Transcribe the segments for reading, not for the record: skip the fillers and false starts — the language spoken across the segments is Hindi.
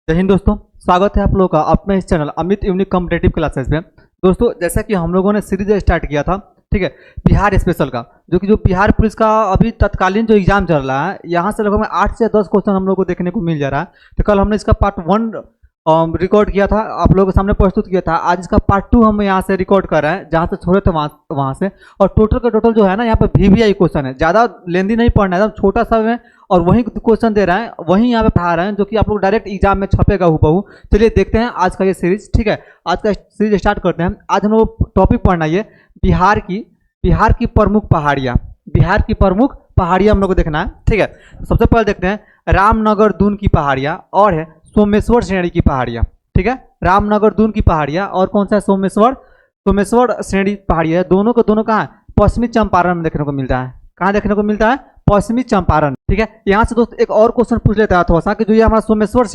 जय हिंद दोस्तों, स्वागत है आप लोगों का अपने इस channel Amit unique competitive classes में। दोस्तों, जैसा कि हम लोगों ने सीरीज स्टार्ट किया था, ठीक है, बिहार स्पेशल का, जो बिहार पुलिस का अभी तत्कालीन जो एग्जाम चल रहा है, यहाँ से लगभग 8 से 10 क्वेश्चन हम लोग को देखने को मिल जा रहा है। तो कल हमने इसका पार्ट 1 रिकॉर्ड किया था, आप लोगों के सामने प्रस्तुत किया था। आज इसका पार्ट 2 हम यहाँ से रिकॉर्ड कर रहे हैं, जहाँ से छोड़े थे वहाँ से। और टोटल का टोटल जो है ना, यहाँ पे VVI क्वेश्चन है, ज़्यादा लेंदी नहीं पढ़ना है, एकदम छोटा सा है। और वही क्वेश्चन दे रहे हैं, वही यहाँ पे पढ़ा रहे हैं, जो कि आप लोग डायरेक्ट एग्जाम में छपेगा हूबहू। चलिए देखते हैं आज का ये सीरीज, ठीक है। आज का सीरीज स्टार्ट करते हैं। आज हम लोग टॉपिक पढ़ना ये बिहार की प्रमुख पहाड़ियाँ। बिहार की प्रमुख पहाड़ियाँ हम लोग को देखना है, ठीक है। सबसे पहले देखते हैं रामनगर दून की पहाड़ियाँ और है सोमेश्वर श्रेणी की पहाड़ियाँ, ठीक है। रामनगर दून की पहाड़ियाँ और कौन सा है सोमेश्वर श्रेणी पहाड़ियाँ। दोनों को दोनों कहाँ है? पश्चिमी चंपारण में देखने को मिलता है। कहाँ देखने को मिलता है? पश्चिमी चंपारण, ठीक है। यहाँ से दोस्त एक और क्वेश्चन पूछ लेता है थोड़ा सा, कि जो ये हमारा सोमेश्वर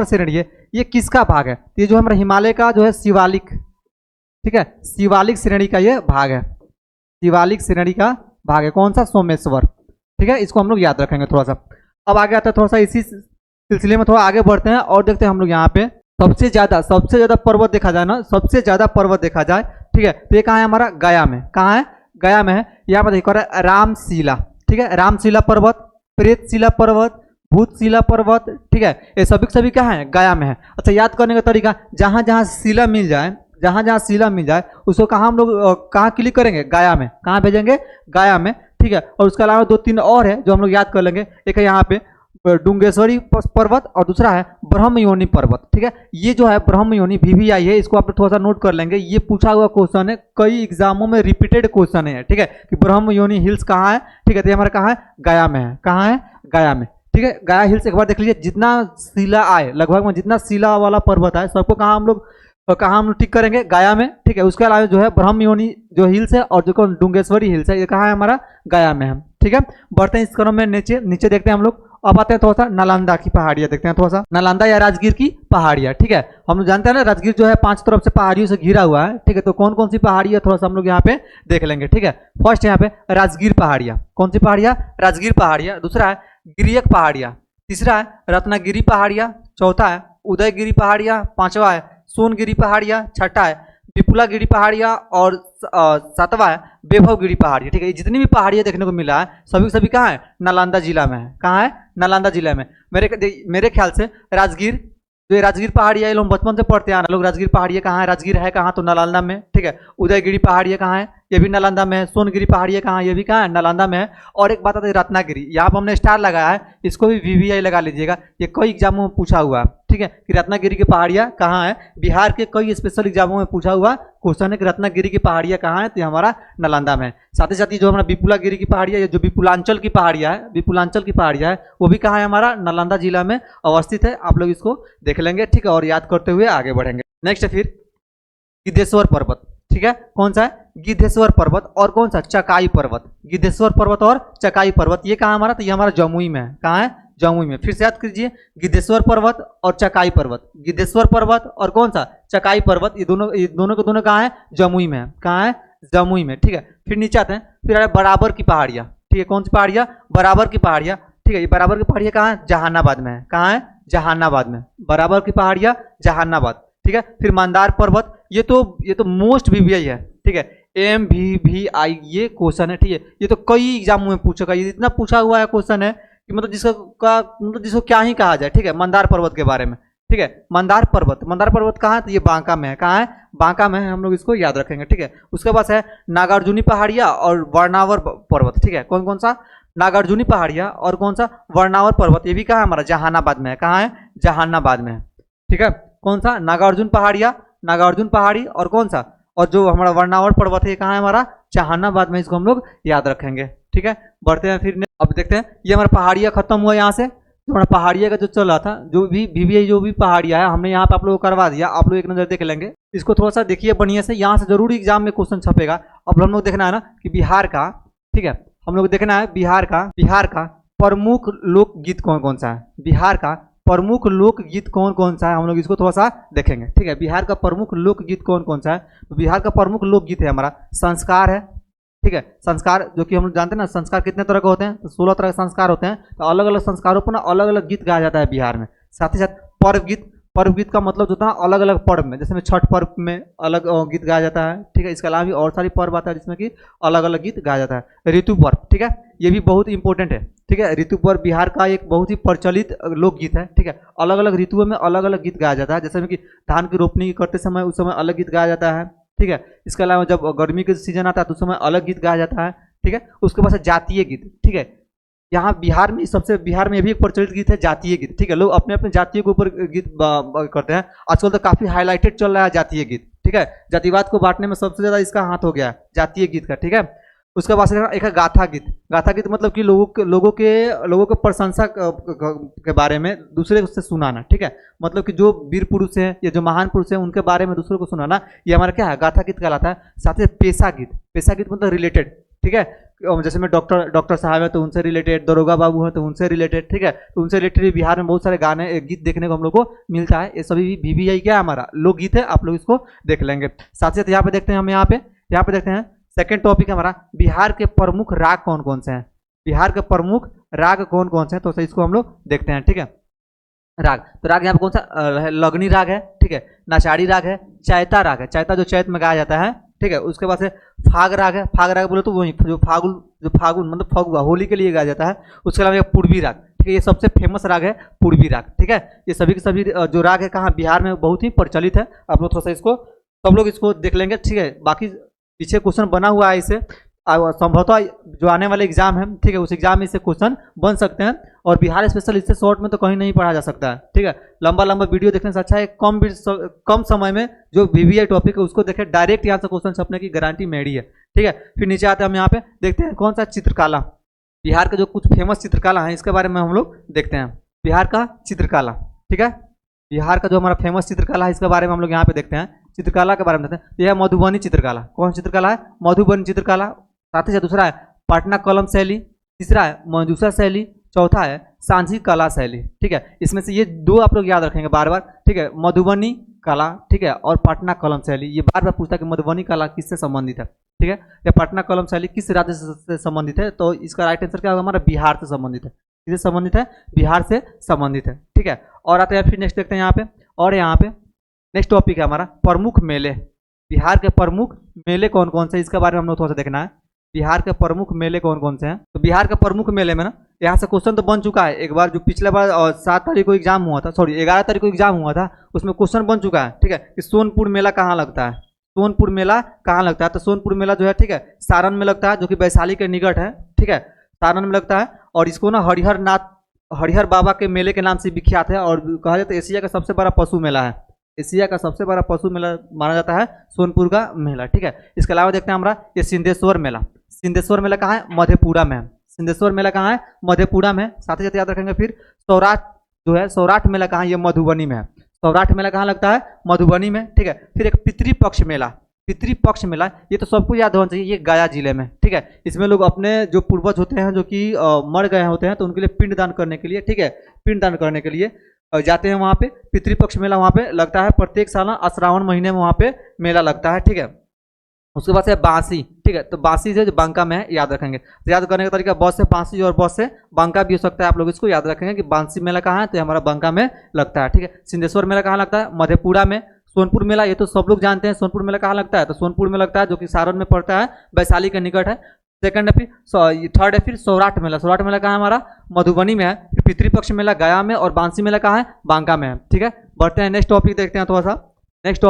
श्रेणी है, ये किसका भाग है? ये जो हमारा हिमालय का जो है शिवालिक, ठीक है, शिवालिक श्रेणी का ये भाग है। शिवालिक श्रेणी का भाग है कौन सा? सोमेश्वर, ठीक है। इसको हम लोग याद रखेंगे थोड़ा सा। अब आगे आता है थोड़ा सा, इसी सिलसिले में थोड़ा आगे बढ़ते हैं और देखते हैं हम लोग यहाँ पे सबसे ज्यादा पर्वत देखा जाए ना, सबसे ज्यादा पर्वत देखा जाए, ठीक है, तो ये कहाँ है हमारा? गया में। कहाँ है? गया में है। यहाँ पर देखो रामशिला, ठीक है, रामशिला पर्वत, प्रेतशिला पर्वत, भूतशिला पर्वत, ठीक है, ये सभी कहाँ है? गया में है। अच्छा, याद करने का तरीका, जहाँ जहाँ शिला मिल जाए, उसको कहाँ हम लोग कहाँ क्लिक करेंगे? गया में। कहाँ भेजेंगे? गया में, ठीक है। और उसके अलावा 2-3 और है जो हम लोग याद कर लेंगे। एक है यहाँ पे डुंगेश्वरी पर्वत और दूसरा है ब्रह्मयोनी पर्वत, ठीक है। ये जो है ब्रह्मयोनी VVI है, इसको आप थोड़ा सा नोट कर लेंगे। ये पूछा हुआ क्वेश्चन है, कई एग्जामों में रिपीटेड क्वेश्चन है, ठीक है, कि ब्रह्मयोनी हिल्स कहाँ है, ठीक है। तो हमारा कहाँ है? गया में है। कहाँ है? गया में, ठीक है। गया हिल्स एक बार देख लीजिए, जितना शिला आए, लगभग में जितना शिला वाला पर्वत है, सबको कहाँ हम लोग टिक करेंगे? गया में, ठीक है। उसके अलावा जो है ब्रह्मयोनी जो हिल्स है और जो डुंगेश्वरी हिल्स है, ये कहाँ है? हमारा गया में है, ठीक है। बढ़ते हैं इस क्रम में नीचे देखते हैं हम लोग। अब आते हैं थोड़ा सा नालंदा की पहाड़ियाँ देखते हैं, थोड़ा सा नालंदा या राजगीर की पहाड़ियाँ, ठीक है। हम लोग जानते हैं ना, राजगीर जो है 5 तरफ से पहाड़ियों से घिरा हुआ है, ठीक है। तो कौन कौन सी पहाड़ी है थोड़ा सा हम लोग यहाँ पे देख लेंगे, ठीक है। फर्स्ट यहाँ पे राजगीर पहाड़ियाँ। कौन सी पहाड़ियाँ? राजगीर पहाड़ियाँ। दूसरा है गिरियक पहाड़ियाँ। तीसरा है रत्नागिरी पहाड़ियाँ। चौथा है उदयगिरी पहाड़ियाँ। पांचवा है सोनगिरी पहाड़ियाँ। छठा है विपुलागिरी पहाड़ियाँ और 7वां है वैभवगिरी पहाड़ियाँ, ठीक है। ये जितनी भी पहाड़ियाँ देखने को मिला है, सभी कहाँ है? नालंदा जिला में है। कहाँ है? नालंदा जिला में। मेरे ख्याल से राजगीर, जो राजगीर पहाड़ियाँ ये लोग बचपन से पढ़ते हैं लोग। राजगीर पहाड़ियाँ कहाँ है? राजगीर है कहाँ? तो नालंदा में, ठीक है। उदयगिरी पहाड़ियाँ कहाँ है? ये भी नालंदा में है। सोनगिरी पहाड़ियाँ कहाँ है? ये भी कहाँ है? नालंदा में है। और एक बात आती है रत्नागिरी, यहाँ पर हमने स्टार लगाया है, इसको भी VVI लगा लीजिएगा, ये कई एग्जामों में पूछा हुआ है, ठीक है, कि रत्नागिरी की पहाड़ियाँ कहाँ है। बिहार के कई स्पेशल एग्जामों में पूछा हुआ क्वेश्चन है कि रत्नागिरी की पहाड़ियाँ कहाँ है, तो हमारा नालंदा में है। साथ ही साथ जो हमारा विपुलागिरी की पहाड़ियाँ, जो विपुलांचल की पहाड़ियाँ है, वो भी कहाँ है? हमारा नालंदा जिला में अवस्थित है। आप लोग इसको देख लेंगे, ठीक है, और याद करते हुए आगे बढ़ेंगे। नेक्स्ट है फिर गिद्धेश्वर पर्वत, ठीक है। कौन सा है? गिद्धेश्वर पर्वत। और कौन सा? चकाई पर्वत। गिद्धेश्वर पर्वत और चकाई पर्वत, ये कहाँ हमारा? तो ये हमारा जमुई में है। कहाँ है? जमुई में। फिर से याद कीजिए, गिद्धेश्वर पर्वत और चकाई पर्वत। गिद्धेश्वर पर्वत और कौन सा? चकाई पर्वत, ये दोनों के दोनों कहाँ है? जमुई में है। कहाँ है? जमुई में, ठीक है। फिर नीचे आते हैं, फिर आ बराबर की पहाड़ियाँ, ठीक है। कौन सी पहाड़ियाँ? बराबर की पहाड़ियाँ, ठीक है। ये बराबर की पहाड़ियाँ कहाँ है? जहानाबाद में है। कहाँ है? जहानाबाद में। बराबर की पहाड़ियाँ जहानाबाद, ठीक है। फिर मंदार पर्वत, ये तो मोस्ट VVI है, ठीक है। MVVI ये क्वेश्चन है, ठीक है। ये तो कई एग्जामों में पूछेगा, ये इतना पूछा हुआ है क्वेश्चन है कि मतलब जिसको क्या ही कहा जाए, ठीक है। मंदार पर्वत के बारे में, ठीक है। मंदार पर्वत कहाँ है? तो ये बांका में है। कहाँ है? बांका में है। हम लोग इसको याद रखेंगे, ठीक है। उसके बाद है नागार्जुनी पहाड़ियाँ और वर्णावर पर्वत, ठीक है। कौन कौन सा? नागार्जुनी पहाड़ियाँ और कौन सा? वर्णावर पर्वत, ये भी कहाँ है? हमारा जहानाबाद में है। कहाँ है? जहानाबाद में है, ठीक है। कौन सा? नागार्जुन पहाड़ी और कौन सा? और जो हमारा वर्णावर पर्वत है, कहाँ है? हमारा जहानाबाद में। इसको हम लोग याद रखेंगे, ठीक है। बढ़ते हैं फिर अब देखते हैं, ये हमारा पहाड़ियाँ खत्म हुआ। यहाँ से जो हमारा पहाड़ियाँ का जो चल रहा था, जो भी VVI जो भी पहाड़ियाँ है, हमने यहाँ पे आप लोगों को करवा दिया। आप लोग एक नज़र देख लेंगे, इसको थोड़ा सा देखिए बढ़िया से, यहाँ से जरूर एग्जाम में क्वेश्चन छपेगा। अब हम लोग देखना है ना कि बिहार का, ठीक है, हम लोग देखना है बिहार का प्रमुख लोकगीत कौन कौन सा है। बिहार का प्रमुख लोकगीत कौन कौन सा है, हम लोग इसको थोड़ा सा देखेंगे, ठीक है। बिहार का प्रमुख लोकगीत कौन कौन सा है? तो बिहार का प्रमुख लोकगीत है हमारा संस्कार है, ठीक है। संस्कार, जो कि हम लोग जानते हैं ना, संस्कार कितने तरह के होते हैं? तो 16 तरह के संस्कार होते हैं। तो अलग अलग संस्कारों पर ना अलग अलग गीत गाया जाता है बिहार में। साथ ही साथ पर्व गीत, पर्व गीत का मतलब जो होता है अलग अलग पर्व में, जैसे में छठ पर्व में अलग गीत गाया जाता है, ठीक है। इसके अलावा भी और सारी पर्व आता है जिसमें कि अलग अलग गीत गाया जाता है। ऋतु पर्व, ठीक है, ये भी बहुत इंपॉर्टेंट है, ठीक है। ऋतु पर्व बिहार का एक बहुत ही प्रचलित लोकगीत है, ठीक है। अलग अलग ऋतुओं में अलग अलग गीत गाया जाता है, जैसे में कि धान की रोपनी करते समय उस समय अलग गीत गाया जाता है, ठीक है। इसके अलावा जब गर्मी का सीजन आता है तो उस समय अलग गीत गाया जाता है, ठीक है। उसके बाद जातीय गीत, ठीक है। यहाँ बिहार में सबसे, बिहार में भी एक प्रचलित गीत है जातीय गीत, ठीक है। लोग अपने अपने जातियों के ऊपर गीत करते हैं। आजकल तो काफी हाईलाइटेड चल रहा है जातीय गीत, ठीक है। जातिवाद को बांटने में सबसे ज्यादा इसका हाथ हो गया है जातीय गीत का, ठीक है। उसके बाद एक है गाथा गीत। गाथा गीत मतलब कि लोगों के प्रशंसा के बारे में दूसरे से सुनाना, ठीक है। मतलब कि जो वीर पुरुष हैं या जो महान पुरुष हैं उनके बारे में दूसरों को सुनाना, ये हमारा क्या है, गाथा गीत कहलाता है। साथ ही पेशा गीत, पेशा गीत मतलब रिलेटेड, ठीक है। जैसे में डॉक्टर साहब है तो उनसे रिलेटेड, दरोगा बाबू हैं तो उनसे रिलेटेड, ठीक है। तो उनसे रिलेटेड बिहार में बहुत सारे गाने गीत देखने को हम लोग को मिलता है। ये सभी VVI क्या है, हमारा लोकगीत है, आप लोग इसको देख लेंगे। साथ ही साथ यहाँ पे देखते हैं हम, यहाँ पे देखते हैं सेकंड टॉपिक है हमारा, बिहार के प्रमुख राग कौन कौन से हैं। बिहार के प्रमुख राग कौन कौन से हैं, तो इसको हम लोग देखते हैं, ठीक है। राग, तो राग यहाँ पे कौन सा, लगनी राग है, ठीक है। नाचारी राग है, चैता राग है, चैता जो चैत में गाया जाता है, ठीक है। उसके बाद से फाग राग है, फाग राग बोले तो वही जो फागुन मतलब फगुआ होली के लिए गाया जाता है। उसके अलावा पूर्वी राग, ठीक है। ये सबसे फेमस राग है पूर्वी राग, ठीक है। ये सभी के सभी जो राग है कहाँ, बिहार में बहुत ही प्रचलित है। आप लोग थोड़ा सा इसको सब लोग इसको देख लेंगे, ठीक है। बाकी पीछे क्वेश्चन बना हुआ है इसे, संभवतः जो आने वाले एग्जाम है, ठीक है, उस एग्जाम में इससे क्वेश्चन बन सकते हैं। और बिहार स्पेशल इससे शॉर्ट में तो कहीं नहीं पढ़ा जा सकता है, ठीक है। लंबा लंबा वीडियो देखने से अच्छा है कम समय में जो VVI टॉपिक है उसको देखें, डायरेक्ट यहाँ से क्वेश्चन छपने की गारंटी मेरी है, ठीक है। फिर नीचे आते हैं हम, यहाँ पे देखते हैं कौन सा चित्रकला, बिहार के जो कुछ फेमस चित्रकला है इसके बारे में हम लोग देखते हैं। बिहार का चित्रकला, ठीक है, बिहार का जो हमारा फेमस चित्रकला है इसके बारे में हम लोग यहाँ पे देखते हैं। चित्रकला के बारे में देखते हैं। यह मधुबनी चित्रकला, कौन चित्रकला है, मधुबनी चित्रकला। साथ ही साथ दूसरा है पटना कलम शैली, तीसरा है मंजूषा शैली, चौथा है सांझी कला शैली, ठीक है। इसमें से ये दो आप लोग याद रखेंगे बार बार, ठीक है। मधुबनी कला, ठीक है, और पटना कलम शैली। ये बार बार पूछता है कि मधुबनी कला किससे संबंधित है, ठीक है, या पटना कलम शैली किस राज्य से संबंधित है। तो इसका राइट आंसर क्या होगा हमारा, बिहार से संबंधित है। किससे संबंधित है, बिहार से संबंधित है, ठीक है। और आते हैं फिर नेक्स्ट देखते हैं यहाँ पे, और यहाँ पे नेक्स्ट टॉपिक है हमारा प्रमुख मेले। बिहार के प्रमुख मेले कौन कौन से, इसके बारे में हम लोग थोड़ा सा देखना है। बिहार के प्रमुख मेले कौन कौन से हैं। तो बिहार के प्रमुख मेले में ना, यहाँ से क्वेश्चन तो बन चुका है एक बार, जो पिछले बार 7 तारीख को एग्जाम हुआ था, सॉरी 11 तारीख को एग्जाम हुआ था, उसमें क्वेश्चन बन चुका है, ठीक है, कि सोनपुर मेला कहाँ लगता है। सोनपुर मेला कहाँ लगता है, तो सोनपुर मेला जो है, ठीक है, सारण में लगता है, जो कि वैशाली के निकट है, ठीक है, सारण में लगता है। और इसको ना हरिहर बाबा के मेले के नाम से विख्यात है, और कहा जाता है एशिया का सबसे बड़ा पशु मेला है। एशिया का सबसे बड़ा पशु मेला माना जाता है सोनपुर का मेला, ठीक है। इसके अलावा देखते हैं हमारा ये सिंधेश्वर मेला। सिंधेश्वर मेला कहाँ है, मधेपुरा में है। सिंधेश्वर मेला कहाँ है, मधेपुरा में। साथ ही साथ याद रखेंगे फिर सौराठ जो है, सौराठ मेला कहाँ है, ये मधुबनी में है। सौराठ मेला कहाँ लगता है, मधुबनी में, ठीक है। फिर एक पितृपक्ष मेला, पितृपक्ष मेला, ये तो सबको याद होना चाहिए, ये गया जिले में, ठीक है। इसमें लोग अपने जो पूर्वज होते हैं जो कि मर गए होते हैं, तो उनके लिए पिंड दान करने के लिए, ठीक है, पिंड दान करने के लिए जाते हैं वहाँ पे। पितृपक्ष मेला वहाँ पे लगता है प्रत्येक साल श्रावण महीने में वहाँ पे मेला लगता है, ठीक है। उसके बाद से बांसी, ठीक है, तो बांसी जो बांका में है, याद रखेंगे। तो याद करने का तरीका बस से बांसी और बस से बांका भी हो सकता है, आप लोग इसको याद रखेंगे कि बांसी मेला कहाँ है, तो हमारा बांका में लगता है, ठीक है। सिंधेश्वर मेला कहाँ लगता है, मधेपुरा में। सोनपुर मेला ये तो सब लोग जानते हैं, सोनपुर मेला कहाँ लगता है, तो सोनपुर में लगता है, जो कि सारण में पड़ता है, वैशाली के निकट है। सेकंड है, फिर थर्ड है फिर सौराठ मेला। सौराठ मेला कहाँ है हमारा, मधुबनी में है। फिर पितृपक्ष मेला गया में, और बांसी मेला कहाँ है, बांका में है, ठीक है। बढ़ते हैं नेक्स्ट टॉपिक देखते हैं थोड़ा सा। नेक्स्ट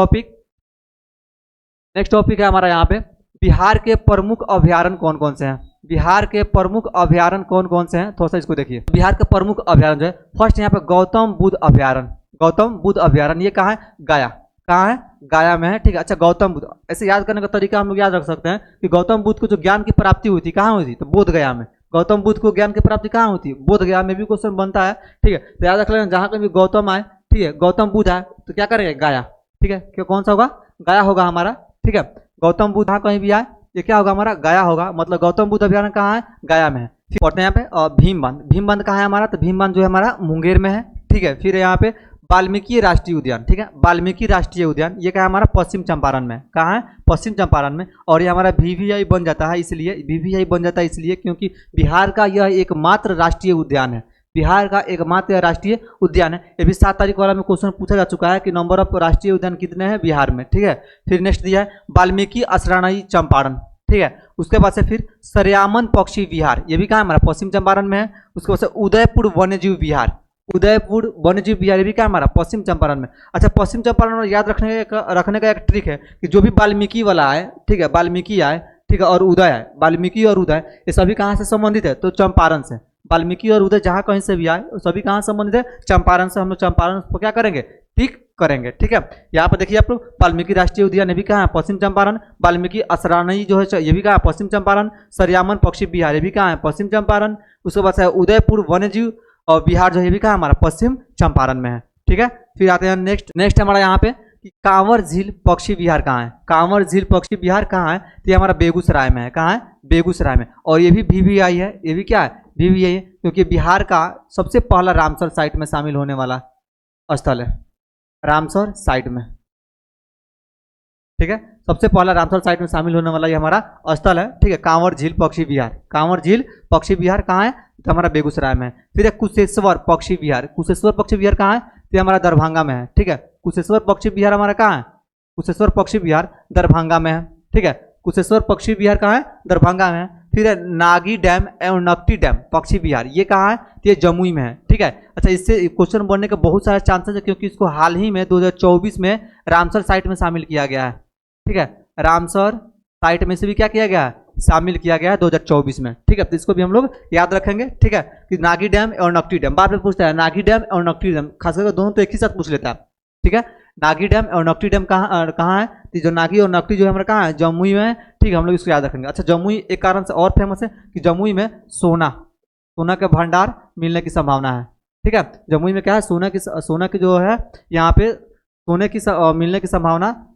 टॉपिक है हमारा यहाँ पे, बिहार के प्रमुख अभ्यारण्य कौन कौन से हैं। बिहार के प्रमुख अभ्यारण्य कौन कौन से हैं, थोड़ा सा इसको देखिए। बिहार के प्रमुख अभ्यारण्य जो है, फर्स्ट यहाँ पे गौतम बुद्ध अभ्यारण्य। गौतम बुद्ध अभ्यारण्य ये कहाँ है, गया। कहाँ है, गया में है, ठीक है। अच्छा, गौतम बुद्ध, ऐसे याद करने का तरीका हम लोग याद रख सकते हैं कि गौतम बुद्ध को जो ज्ञान की प्राप्ति हुई थी कहाँ हुई थी, तो बोध गया में। गौतम बुद्ध को ज्ञान की प्राप्ति कहाँ होती है, बोध गया में भी क्वेश्चन बनता है, ठीक है। तो याद रख लेना, जहाँ कभी गौतम आए, ठीक है, गौतम बुद्ध आए तो क्या करेंगे, गया, ठीक है। क्यों, कौन सा होगा, गया होगा हमारा, ठीक है। गौतम बुद्ध कहीं भी आए ये क्या होगा हमारा, गया होगा। मतलब गौतम बुद्ध अभ्यारण्य कहाँ है, गया में है। फिर पढ़ते हैं यहाँ पे भीमबंध। भीमबंध कहाँ है हमारा, तो भीमबंध जो है हमारा मुंगेर में है, ठीक है। फिर यहाँ पे वाल्मीकि राष्ट्रीय उद्यान, ठीक है, वाल्मीकि राष्ट्रीय उद्यान ये क्या है हमारा, पश्चिम चंपारण में। कहाँ है, पश्चिम चंपारण में। और ये हमारा VVI बन जाता है, इसलिए VVI बन जाता है इसलिए क्योंकि बिहार का यह एकमात्र राष्ट्रीय उद्यान है। बिहार का एकमात्र राष्ट्रीय उद्यान है। ये भी 7 तारीख वाला में क्वेश्चन पूछा जा चुका है कि नंबर ऑफ राष्ट्रीय उद्यान कितने हैं बिहार में, ठीक है। फिर नेक्स्ट दिया है वाल्मीकि आश्रयणी चंपारण, ठीक है। उसके बाद से फिर सरयामन पक्षी विहार, ये भी कहाँ हमारा पश्चिम चंपारण में है। उसके बाद से उदयपुर वन्यजीव विहार, उदयपुर वन्यजीव विहार ये भी क्या हमारा पश्चिम चंपारण में। अच्छा, पश्चिम चंपारण में याद रखने का एक ट्रिक है कि जो भी वाल्मीकि वाला आए, ठीक है, वाल्मीकि आए, ठीक है, और उदय आए, वाल्मीकि और उदय ये सभी कहाँ से संबंधित है, तो चंपारण से। वाल्मीकि और उदय जहाँ कहीं से भी आए सभी कहाँ संबंधित है, चंपारण से। हम लोग चंपारण को क्या करेंगे, टिक करेंगे, ठीक है। यहाँ पर देखिए आप लोग, वाल्मीकि राष्ट्रीय उद्यान ये भी कहाँ है, पश्चिम चंपारण। वाल्मीकि आश्रयणी जो है ये भी कहाँ है, पश्चिम चंपारण। सरयामन पक्षी विहार ये भी कहाँ है, पश्चिम चंपारण। उसके बाद से उदयपुर वन्यजीव और विहार जो है ये भी कहाँ हमारा पश्चिम चंपारण में है, ठीक है। फिर आते हैं नेक्स्ट हमारा यहाँ पे कि कांवर झील पक्षी विहार कहाँ है। कांवर झील पक्षी विहार कहाँ है, तो ये हमारा बेगूसराय में है। कहाँ है, बेगूसराय में। और ये भी VVI है, ये भी क्या है, VVI है, क्योंकि बिहार का सबसे पहला रामसर साइट में शामिल होने वाला स्थल है, रामसर साइट में, ठीक है। सबसे पहला रामसर साइट में शामिल होने वाला ये हमारा स्थल है, ठीक है, कांवर झील पक्षी विहार। कांवर झील पक्षी विहार कहाँ है, तो हमारा बेगूसराय में है। फिर एक कुशेश्वर पक्षी विहार, कुशेश्वर पक्षी विहार कहाँ है, तो हमारा दरभंगा में है, ठीक है। कुशेश्वर पक्षी विहार हमारा कहाँ है, कुशेश्वर पक्षी विहार दरभंगा में है, ठीक है। कुशेश्वर पक्षी विहार कहाँ है, दरभंगा में है। फिर नागी डैम एवं नकटी डैम पक्षी विहार ये कहाँ है, तो ये जमुई में है, ठीक है। अच्छा, इससे क्वेश्चन बनने के बहुत सारे चांसेस है, क्योंकि इसको हाल ही में 2024 में रामसर साइट में शामिल किया गया है, ठीक है। रामसर साइट में से भी क्या किया गया है, शामिल किया गया है 2024 में, ठीक है। तो इसको भी हम लोग याद रखेंगे, ठीक है, कि नागी डैम और नकटी डैम बार बार पूछता है, नागी डैम और नकटी डैम, खासकर दोनों तो एक ही साथ पूछ लेता है, ठीक है। नागी डैम और नकटी डैम कहाँ है, तो जो नागी और नकटी जो है हमारा कहाँ है, जमुई में है, ठीक है। हम लोग इसको याद रखेंगे। अच्छा, जमुई एक कारण से और फेमस है कि जमुई में सोना के भंडार मिलने की संभावना है, ठीक है। जमुई में क्या है, सोना की जो है यहाँ पे सोने की मिलने की संभावना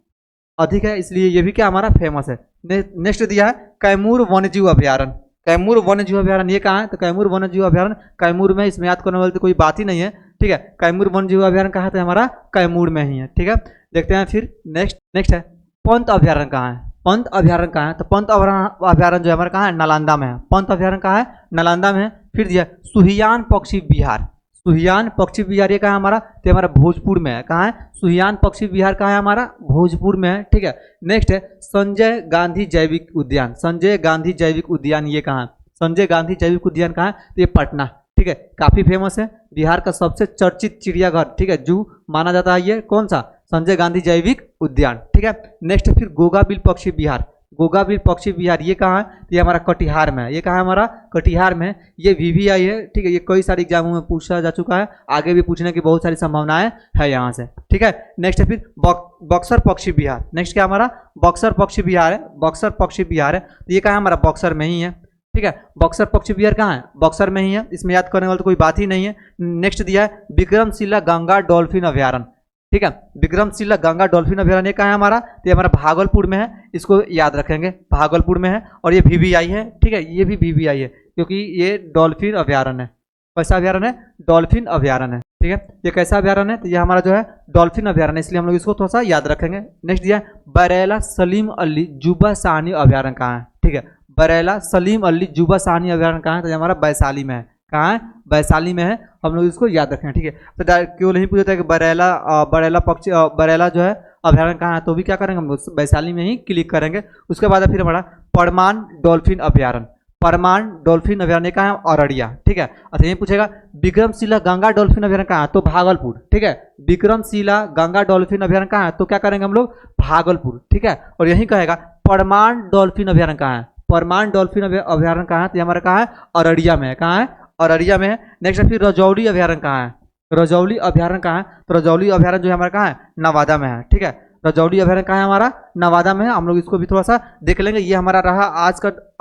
अधिक है, इसलिए ये भी क्या हमारा फेमस है। नेक्स्ट दिया है कैमूर वन्यजीव अभ्यारण्य। कैमूर वन्यजीव अभ्यारण्य ये कहाँ है, तो कैमूर वन्यजीव अभ्यारण्य कैमूर में, इसमें याद करने वाली तो कोई बात ही नहीं है, ठीक है। कैमूर वन्यजीव अभ्यारण्य कहाँ है, तो हमारा कैमूर में ही है, ठीक है। देखते हैं फिर नेक्स्ट है पंत अभ्यारण्य कहाँ है। पंत अभ्यारण्य कहाँ है, तो पंत अभ्यारण्य जो है हमारा कहाँ है, नालंदा में है। पंत अभ्यारण्य कहाँ है, नालंदा में है। फिर दिया सुहियान पक्षी विहार। सुहियान पक्षी विहार ये कहाँ है हमारा, तो हमारा भोजपुर में है। कहाँ है, सुहियान पक्षी विहार कहाँ है हमारा, भोजपुर में है, ठीक है। नेक्स्ट है संजय गांधी जैविक उद्यान। संजय गांधी जैविक उद्यान ये कहाँ है, संजय गांधी जैविक उद्यान कहाँ है, तो ये पटना, ठीक है। काफी फेमस है, बिहार का सबसे चर्चित चिड़ियाघर, ठीक है, जू माना जाता है ये कौन सा, संजय गांधी जैविक उद्यान, ठीक है। नेक्स्ट फिर गोगाबिल पक्षी विहार। गोगाबिल पक्षी विहार ये कहाँ है, तो ये हमारा कटिहार में है। ये कहाँ है हमारा, कटिहार में है। ये VVI है, ठीक है। ये कई सारे एग्जामों में पूछा जा चुका है, आगे भी पूछने की बहुत सारी संभावनाएं है यहाँ से, ठीक है। नेक्स्ट है फिर बक्सर पक्षी विहार। नेक्स्ट क्या हमारा, बक्सर पक्षी विहार है। बक्सर पक्षी विहार है, तो ये कहाँ है हमारा, बक्सर में ही है, ठीक है। बक्सर पक्षी विहार कहाँ है, बक्सर में ही है, इसमें याद करने वाला तो कोई बात ही नहीं है। नेक्स्ट दिया है विक्रमशिला गंगा डॉल्फिन अभ्यारण्य, ठीक है। विक्रमशिला गंगा डॉल्फिन अभ्यारण्य कहाँ है हमारा, तो ये हमारा भागलपुर में है, इसको याद रखेंगे, भागलपुर में है। और ये VVI है, ठीक है, ये भी VVI है, क्योंकि ये डॉल्फिन अभ्यारण्य है। कैसा अभ्यारण्य है, डॉल्फिन अभ्यारण्य है, ठीक है। ये कैसा अभ्यारण्य है, तो ये हमारा जो है डॉल्फिन अभ्यारण्य, इसलिए हम लोग इसको थोड़ा सा याद रखेंगे। नेक्स्ट दिया है बरेला सलीम अली जुबा साहनी अभ्यारण्य कहाँ है, ठीक है। बरेला सलीम अली जुबा साहनी अभ्यारण्य कहाँ है, तो ये हमारा वैशाली में है। कहाँ है, वैशाली में है, हम लोग इसको याद रखें, ठीक है। तो क्यों नहीं पूछता है कि बरेला जो है अभ्यारण्य कहाँ है, तो भी क्या करेंगे हम लोग वैशाली में ही क्लिक करेंगे। उसके बाद फिर हमारा परमान डॉल्फिन अभ्यारण्य। परमान डॉल्फिन अभ्यारण्य कहाँ है, अररिया, ठीक है। अच्छा, ये पूछेगा विक्रमशिला गंगा डॉल्फिन अभ्यारण्य कहाँ है, तो भागलपुर, ठीक है। विक्रमशिला गंगा डॉल्फिन अभ्यारण्य कहाँ है, तो क्या करेंगे हम लोग, भागलपुर, ठीक है। और यही कहेगा परमान डॉल्फिन अभ्यारण्य कहाँ है, परमान डॉल्फिन अभ्यारण्य कहाँ है, तो हमारा कहाँ है, अररिया में है। कहाँ है, अररिया में है। नेक्स्ट फिर रजौली अभ्यारण्य कहाँ है, रजौली अभ्यारण्य कहाँ है, तो रजौली अभ्यारण्य जो है हमारा कहाँ है, नवादा में है, ठीक है। रजौली अभ्यारण्य कहाँ है हमारा, नवादा में है। हम लोग इसको भी थोड़ा सा देख लेंगे। ये हमारा रहा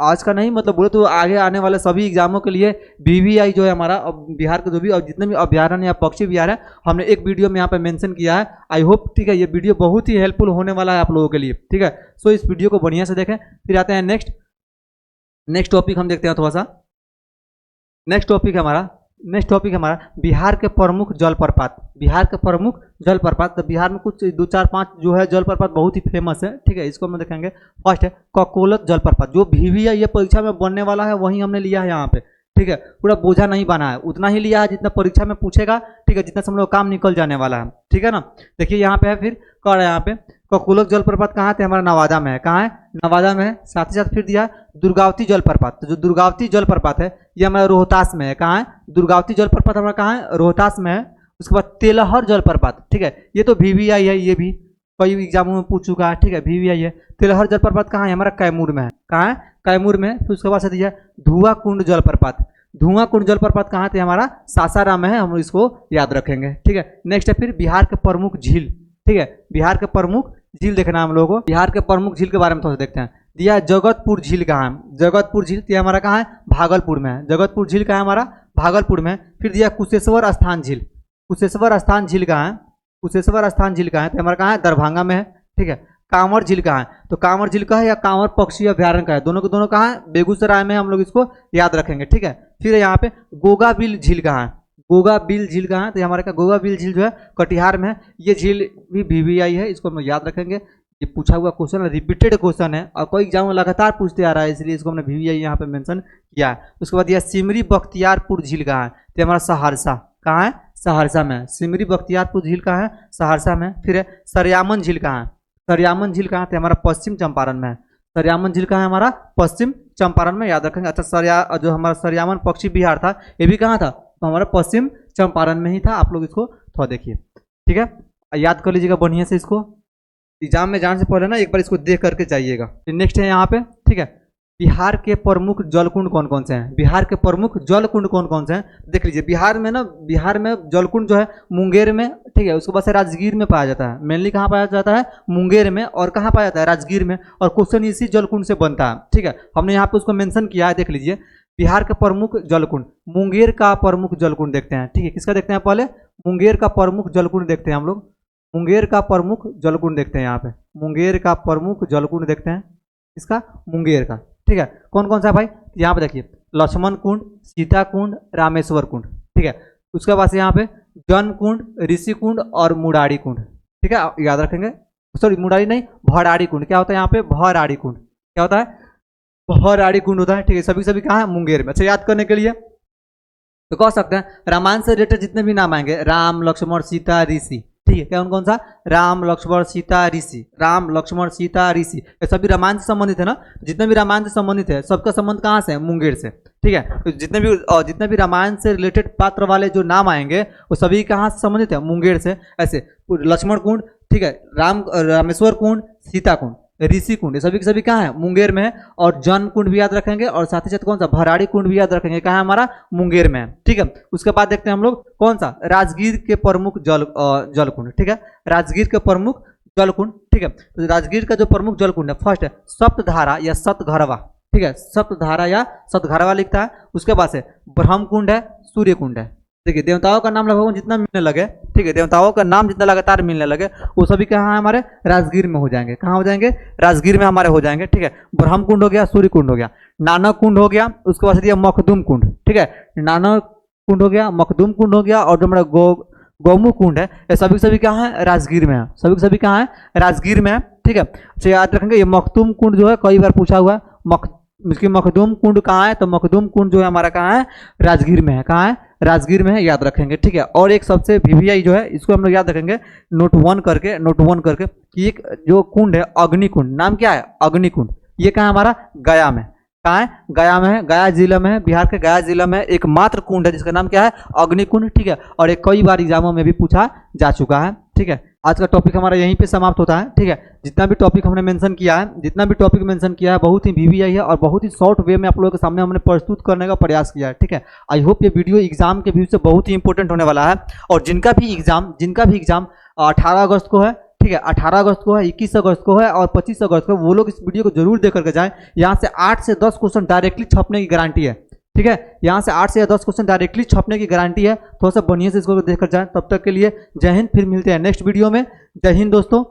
आज का नहीं, मतलब बोले तो आगे आने वाले सभी एग्जामों के लिए VVI जो है हमारा बिहार के जो भी जितने भी अभ्यारण्य या पक्षी विहार है, हमने एक वीडियो में यहाँ पे मेंशन किया है। आई होप, ठीक है, ये वीडियो बहुत ही हेल्पफुल होने वाला है आप लोगों के लिए, ठीक है। सो इस वीडियो को बढ़िया से देखें। फिर आते हैं नेक्स्ट टॉपिक हम देखते हैं थोड़ा सा। नेक्स्ट टॉपिक हमारा बिहार के प्रमुख जलप्रपात। बिहार के प्रमुख जलप्रपात, तो बिहार में कुछ 2 4 5 जो है जलप्रपात बहुत ही फेमस है, ठीक है। इसको हम देखेंगे। फर्स्ट है ककोलत जलप्रपात, जो VVI ये परीक्षा में बनने वाला है, वही हमने लिया है यहाँ पे। ठीक है, पूरा बोझा नहीं बना है, उतना ही लिया है जितना परीक्षा में पूछेगा, ठीक है, जितना से हम लोग काम निकल जाने वाला है, ठीक है ना। देखिए यहाँ पे है, फिर कह रहा है यहाँ पे ककुलक जलप्रपात कहाँ थे, हमारा नवादा में है। कहाँ है, नवादा में है। साथ ही साथ फिर दिया दुर्गावती जलप्रपात, तो जो दुर्गावती जलप्रपात है ये हमारा रोहतास में है। कहाँ है, दुर्गावती जलप्रपात हमारा कहाँ है, रोहतास में है। उसके बाद तेलहर जलप्रपात, ठीक है, ये तो VVI है, ये भी कई एग्जामों में पूछ चुका है, ठीक है, VVI है। तेलहर जलप्रपात कहाँ है, हमारा कैमूर में है। कहाँ है, कैमूर में। फिर उसके बाद से दिया धुआं कुंड जलप्रपात, धुआं कुंड जलप्रपात कहाँ थे, हमारा सासाराम में है, हम इसको याद रखेंगे, ठीक है। नेक्स्ट है फिर बिहार के प्रमुख झील, ठीक है, बिहार के प्रमुख झील देखना है हम लोगों को। बिहार के प्रमुख झील के बारे में थोड़ा देखते हैं। दिया जगतपुर झील कहाँ है, जगतपुर झील ये हमारा कहाँ है, भागलपुर में है। जगतपुर झील कहाँ है, हमारा भागलपुर में। फिर दिया कुशेश्वर स्थान झील, कुशेश्वर स्थान झील कहाँ है, कुशेश्वर स्थान झील कहाँ है, तो हमारा कहाँ है, दरभंगा में है, ठीक है। कांवर झील कहाँ है, तो कांवर झील का है या कांवर पक्षी अभ्यारण्य का है, दोनों के दोनों कहाँ है, बेगूसराय में, हम लोग इसको याद रखेंगे, ठीक है। फिर यहाँ पे गोगाबिल झील कहाँ है, गोगाबिल झील कहाँ है, तो हमारे का गोगाबिल झील जो है कटिहार में है। ये झील भी VVI है, इसको हम लोग याद रखेंगे। ये पूछा हुआ क्वेश्चन है, रिपीटेड क्वेश्चन है और कोई एग्जाम में लगातार पूछते आ रहा है, इसलिए इसको हमने VVI यहाँ पे मेंशन किया है। उसके बाद यह सिमरी बख्तियारपुर झील कहाँ है, तो हमारा सहरसा, कहाँ है, सहरसा में। सिमरी बख्तियारपुर झील कहाँ है, सहरसा में। फिर है सरयामन झील कहाँ है, सरयामन झील कहाँ थे, हमारा पश्चिम चंपारण में है। सरयामन झील कहाँ है, हमारा पश्चिम चंपारण में, याद रखेंगे। अच्छा जो हमारा सरयामन पक्षी विहार था ये भी कहाँ था, तो हमारा पश्चिम चंपारण में ही था। आप लोग इसको थोड़ा देखिए, ठीक है, याद कर लीजिएगा बढ़िया से। इसको एग्जाम में जाने से पहले ना एक बार इसको देख करके जाइएगा। नेक्स्ट है यहाँ पे, ठीक है, बिहार के प्रमुख जलकुंड कौन कौन से हैं, बिहार के प्रमुख जलकुंड कौन कौन से हैं, देख लीजिए। बिहार में ना, बिहार में जलकुंड जो है मुंगेर में, ठीक है, उसके बाद से राजगीर में पाया जाता है। मेनली कहाँ पाया जाता है, मुंगेर में, और कहाँ पाया जाता है, राजगीर में। और क्वेश्चन इसी जलकुंड से बनता है, ठीक है, हमने यहाँ पे उसको मेंशन किया है, देख लीजिए। बिहार का प्रमुख जलकुंड, मुंगेर का प्रमुख जलकुंड देखते हैं, ठीक है। किसका देखते हैं, पहले मुंगेर का प्रमुख जलकुंड देखते हैं हम लोग। मुंगेर का प्रमुख जलकुंड देखते हैं यहाँ पे, मुंगेर का प्रमुख जलकुंड देखते हैं, इसका मुंगेर का, ठीक है। कौन कौन सा भाई, यहाँ पे देखिए, लक्ष्मण कुंड, सीता कुंड, रामेश्वर कुंड, ठीक है। उसके बाद यहाँ पे जन कुंड, ऋषि कुंड और मुरारी कुंड, ठीक है, याद रखेंगे। सॉरी, मुरारी नहीं, भराड़ी कुंड। क्या होता है यहाँ पे, भराड़ी कुंड, क्या होता है, भराड़ी कुंड होता है, ठीक है। सभी कहाँ है, मुंगेर में। अच्छा, याद करने के लिए तो कह सकते हैं रामायण से रिलेटेड जितने भी नाम आएंगे, राम लक्ष्मण सीता ऋषि, ठीक है, कौन कौन सा, राम लक्ष्मण सीता ऋषि, राम लक्ष्मण सीता ऋषि, ये सभी रामायण से संबंधित है ना। जितने भी रामायण से संबंधित है सबका संबंध कहाँ से है, मुंगेर से, ठीक है। तो जितने भी रामायण से रिलेटेड पात्र वाले जो नाम आएंगे वो सभी कहाँ से संबंधित है, मुंगेर से। ऐसे लक्ष्मण कुंड, ठीक है, रामेश्वर कुंड, सीता कुंड, ऋषि कुंड, ये सभी कहाँ है, मुंगेर में है। और जन कुंड भी याद रखेंगे, और साथ ही साथ कौन सा, भराड़ी कुंड भी याद रखेंगे, कहाँ है, हमारा मुंगेर में है, ठीक है। उसके बाद देखते हैं हम लोग कौन सा, राजगीर के प्रमुख जल कुंड, ठीक है, राजगीर के प्रमुख जल कुंड, ठीक है। तो राजगीर का जो प्रमुख जल कुंड है, फर्स्ट है सप्तधारा या सतघरवा, ठीक है, सप्तधारा या सतघरवा लिखता है। उसके बाद से ब्रह्म कुंड है, सूर्य कुंड है। देखिए, देवताओं का नाम लगभग जितना मिलने लगे, ठीक है, देवताओं का नाम जितना लगातार मिलने लगे वो सभी कहाँ है, हमारे राजगीर में हो जाएंगे। कहाँ हो जाएंगे, राजगीर में हमारे हो जाएंगे, ठीक है। ब्रह्म कुंड हो गया, सूर्य कुंड हो गया, नानक कुंड हो गया, उसके बाद दिया मखदूम कुंड, ठीक है, नानक कुंड हो गया, मखदूम कुंड हो गया, और जो हमारा गौमुख कुंड है, ये सभी कहाँ है, राजगीर में है। सभी कहाँ है, राजगीर में है, ठीक है। अच्छा, याद रखेंगे, ये मखदूम कुंड जो है कई बार पूछा हुआ है, इसकी मखदूम कुंड कहाँ है, तो मखदूम कुंड जो है हमारा कहाँ है, राजगीर में है। कहाँ है, राजगीर में है, याद रखेंगे, ठीक है। और एक सबसे VVI जो है, इसको हम लोग याद रखेंगे, नोट वन करके कि एक जो कुंड है अग्निकुंड, नाम क्या है, अग्निकुंड, ये कहाँ हमारा, गया में। कहाँ है, गया में है, गया जिला में है, बिहार के गया जिला में एकमात्र कुंड है जिसका नाम क्या है, अग्निकुंड, ठीक है। और ये कई बार एग्जामों में भी पूछा जा चुका है, ठीक है। आज का टॉपिक हमारा यहीं पे समाप्त होता है, ठीक है। जितना भी टॉपिक हमने मेंशन किया है, बहुत ही VVI है और बहुत ही शॉर्ट वे में आप लोगों के सामने हमने प्रस्तुत करने का प्रयास किया है, ठीक है। आई होप ये वीडियो एग्जाम के व्यू से बहुत ही इंपॉर्टेंट होने वाला है। और जिनका भी एग्जाम 18 अगस्त को है, ठीक है, 18 अगस्त को है, 21 अगस्त को है और 25 अगस्त को, वो लोग इस वीडियो को जरूर देख करके जाएं। यहाँ से 8 से 10 क्वेश्चन डायरेक्टली छपने की गारंटी है, ठीक है। यहाँ से 8 से या 10 क्वेश्चन डायरेक्टली छपने की गारंटी है। थोड़ा सा बढ़िया से इसको देखकर जाएं। तब तक के लिए जय हिंद, फिर मिलते हैं नेक्स्ट वीडियो में। जय हिंद दोस्तों।